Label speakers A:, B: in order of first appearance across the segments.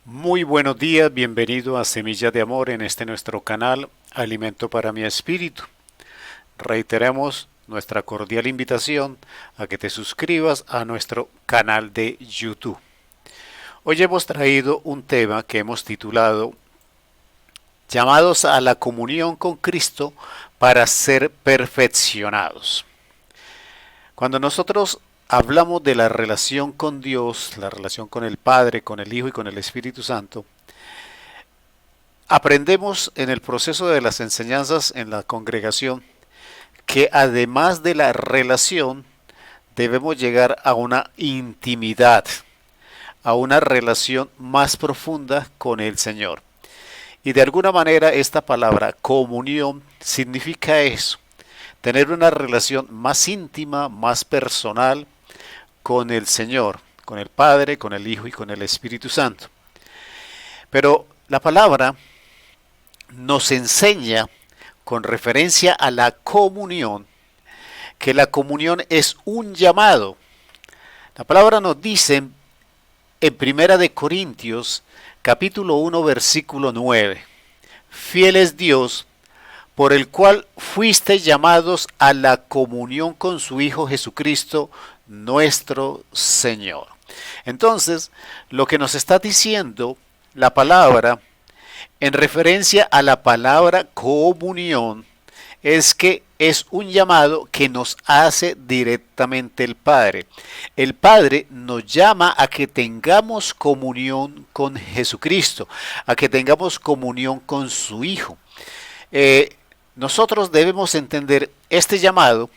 A: Muy buenos días, bienvenido a Semilla de Amor en este nuestro canal, Alimento para mi Espíritu. Reiteramos nuestra cordial invitación a que te suscribas a nuestro canal de YouTube. Hoy hemos traído un tema que hemos titulado Llamados a la comunión con Cristo para ser perfeccionados. Cuando nosotros hablamos de la relación con Dios, la relación con el Padre, con el Hijo y con el Espíritu Santo, aprendemos en el proceso de las enseñanzas en la congregación que además de la relación debemos llegar a una intimidad, a una relación más profunda con el Señor. Y de alguna manera esta palabra comunión significa eso, tener una relación más íntima, más personal con el Señor, con el Padre, con el Hijo y con el Espíritu Santo. Pero la palabra nos enseña con referencia a la comunión, que la comunión es un llamado. La palabra nos dice en Primera de Corintios, capítulo 1, versículo 9, fiel es Dios, por el cual fuisteis llamados a la comunión con su Hijo Jesucristo, nuestro Señor. Entonces, lo que nos está diciendo la palabra en referencia a la palabra comunión es que es un llamado que nos hace directamente el Padre. El Padre nos llama a que tengamos comunión con Jesucristo, a que tengamos comunión con su Hijo. Nosotros debemos entender este llamado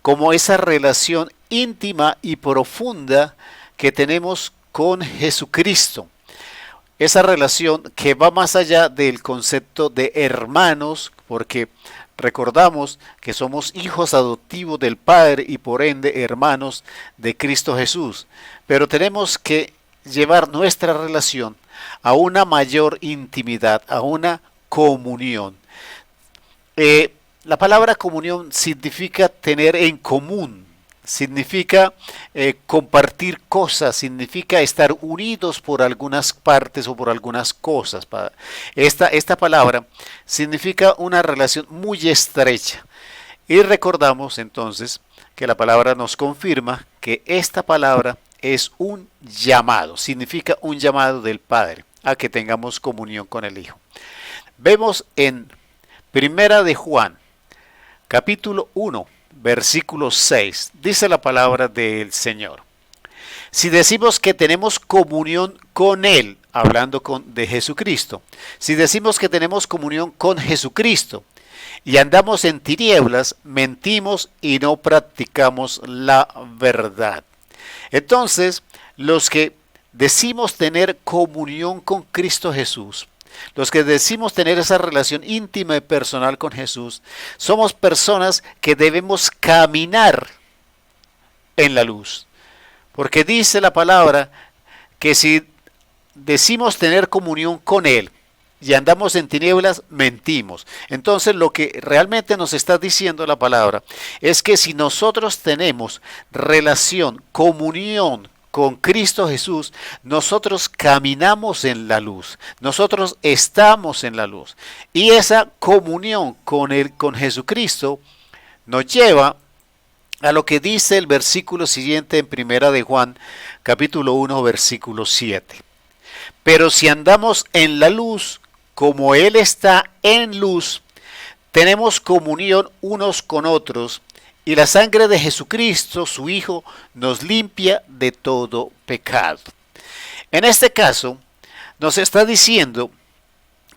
A: como esa relación íntima y profunda que tenemos con Jesucristo. Esa relación que va más allá del concepto de hermanos, porque recordamos que somos hijos adoptivos del Padre y por ende hermanos de Cristo Jesús. Pero tenemos que llevar nuestra relación a una mayor intimidad, a una comunión. La palabra comunión significa tener en común, significa compartir cosas, significa estar unidos por algunas partes o por algunas cosas. Esta palabra significa una relación muy estrecha. Y recordamos entonces que la palabra nos confirma que esta palabra es un llamado, significa un llamado del Padre a que tengamos comunión con el Hijo. Vemos en Primera de Juan, capítulo 1, versículo 6, dice la palabra del Señor. Si decimos que tenemos comunión con Él, hablando de Jesucristo, si decimos que tenemos comunión con Jesucristo y andamos en tinieblas, mentimos y no practicamos la verdad. Entonces, los que decimos tener comunión con Cristo Jesús, los que decimos tener esa relación íntima y personal con Jesús, somos personas que debemos caminar en la luz. Porque dice la palabra que si decimos tener comunión con Él y andamos en tinieblas, mentimos. Entonces lo que realmente nos está diciendo la palabra es que si nosotros tenemos relación, comunión con Cristo Jesús, nosotros caminamos en la luz, nosotros estamos en la luz. Y esa comunión con Jesucristo nos lleva a lo que dice el versículo siguiente en Primera de Juan, capítulo 1, versículo 7. Pero si andamos en la luz, como Él está en luz, tenemos comunión unos con otros, y la sangre de Jesucristo, su Hijo, nos limpia de todo pecado. En este caso, nos está diciendo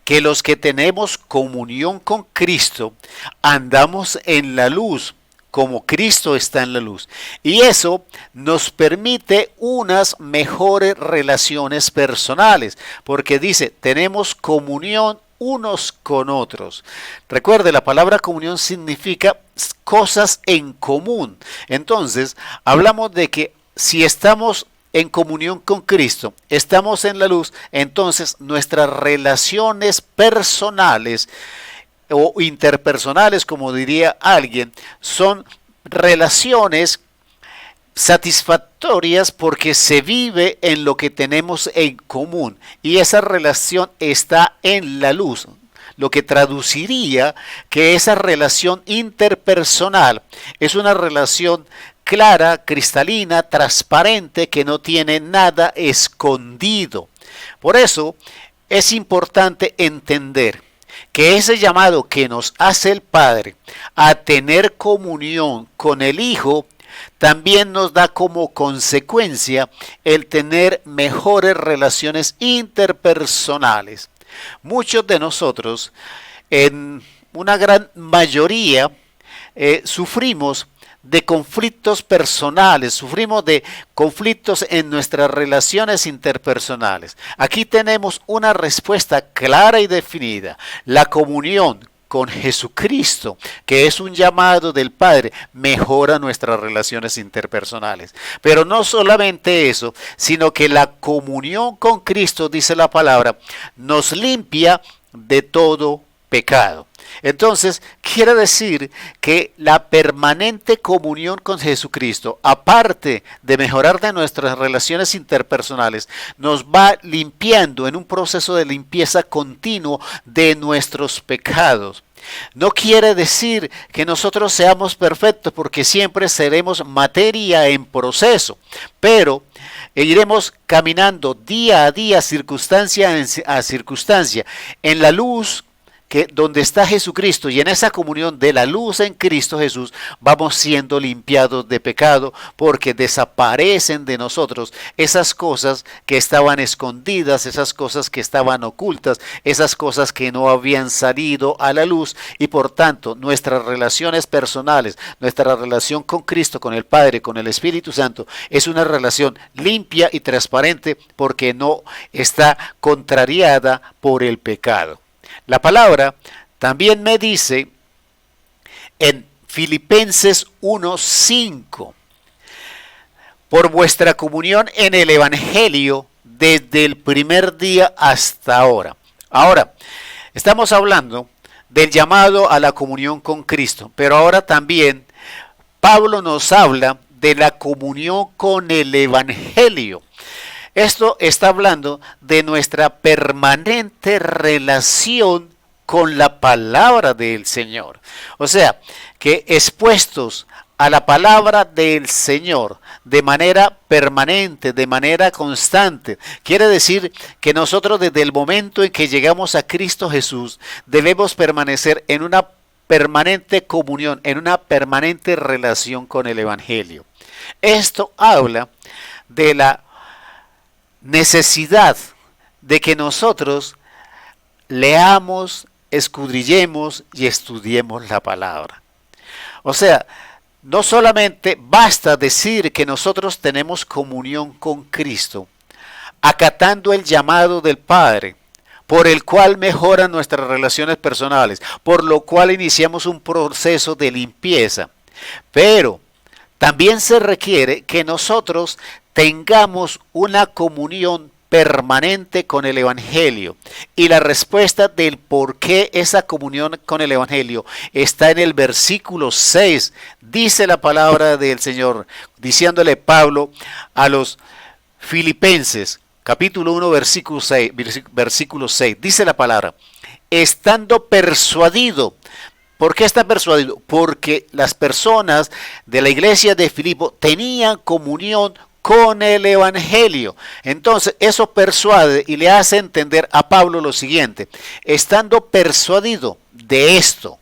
A: que los que tenemos comunión con Cristo, andamos en la luz, como Cristo está en la luz. Y eso nos permite unas mejores relaciones personales, porque dice, tenemos comunión unos con otros. Recuerde, la palabra comunión significa cosas en común. Entonces, hablamos de que si estamos en comunión con Cristo, estamos en la luz, entonces nuestras relaciones personales o interpersonales, como diría alguien, son relaciones satisfactorias porque se vive en lo que tenemos en común y esa relación está en la luz, lo que traduciría que esa relación interpersonal es una relación clara, cristalina, transparente, que no tiene nada escondido. Por eso es importante entender que ese llamado que nos hace el Padre a tener comunión con el Hijo también nos da como consecuencia el tener mejores relaciones interpersonales. Muchos de nosotros, en una gran mayoría, sufrimos de conflictos personales, sufrimos de conflictos en nuestras relaciones interpersonales. Aquí tenemos una respuesta clara y definida: la comunión con Jesucristo, que es un llamado del Padre, mejora nuestras relaciones interpersonales. Pero no solamente eso, sino que la comunión con Cristo, dice la palabra, nos limpia de todo pecado. Entonces, quiere decir que la permanente comunión con Jesucristo, aparte de mejorar de nuestras relaciones interpersonales, nos va limpiando en un proceso de limpieza continuo de nuestros pecados. No quiere decir que nosotros seamos perfectos, porque siempre seremos materia en proceso, pero iremos caminando día a día, circunstancia a circunstancia, en la luz donde está Jesucristo, y en esa comunión de la luz en Cristo Jesús vamos siendo limpiados de pecado, porque desaparecen de nosotros esas cosas que estaban escondidas, esas cosas que estaban ocultas, esas cosas que no habían salido a la luz, y por tanto nuestras relaciones personales, nuestra relación con Cristo, con el Padre, con el Espíritu Santo, es una relación limpia y transparente, porque no está contrariada por el pecado. La palabra también me dice en Filipenses 1:5, por vuestra comunión en el Evangelio desde el primer día hasta ahora. Ahora, estamos hablando del llamado a la comunión con Cristo, pero ahora también Pablo nos habla de la comunión con el Evangelio. Esto está hablando de nuestra permanente relación con la palabra del Señor. O sea, que expuestos a la palabra del Señor de manera permanente, de manera constante, quiere decir que nosotros desde el momento en que llegamos a Cristo Jesús debemos permanecer en una permanente comunión, en una permanente relación con el Evangelio. Esto habla de la necesidad de que nosotros leamos, escudriñemos y estudiemos la palabra. O sea, no solamente basta decir que nosotros tenemos comunión con Cristo, acatando el llamado del Padre, por el cual mejoran nuestras relaciones personales, por lo cual iniciamos un proceso de limpieza, pero también se requiere que nosotros tengamos una comunión permanente con el Evangelio. Y la respuesta del por qué esa comunión con el Evangelio está en el versículo 6. Dice la palabra del Señor, diciéndole Pablo a los Filipenses, capítulo 1, versículo 6. Dice la palabra: estando persuadido. ¿Por qué está persuadido? Porque las personas de la iglesia de Filipo tenían comunión con el Evangelio. Entonces eso persuade y le hace entender a Pablo lo siguiente: estando persuadido de esto,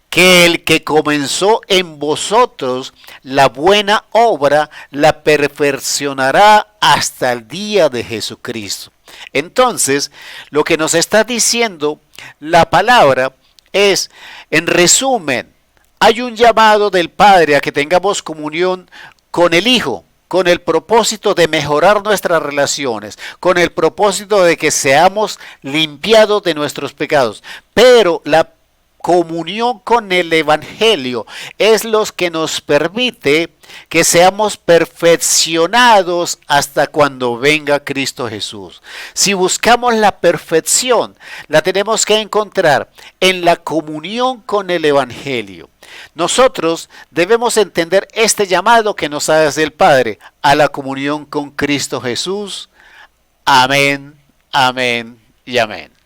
A: que el que comenzó en vosotros la buena obra la perfeccionará hasta el día de Jesucristo. Entonces, lo que nos está diciendo la palabra es, en resumen, hay un llamado del Padre a que tengamos comunión con el Hijo, con el propósito de mejorar nuestras relaciones, con el propósito de que seamos limpiados de nuestros pecados. Pero la comunión con el Evangelio es lo que nos permite que seamos perfeccionados hasta cuando venga Cristo Jesús. Si buscamos la perfección, la tenemos que encontrar en la comunión con el Evangelio. Nosotros debemos entender este llamado que nos hace el Padre a la comunión con Cristo Jesús. Amén, amén y amén.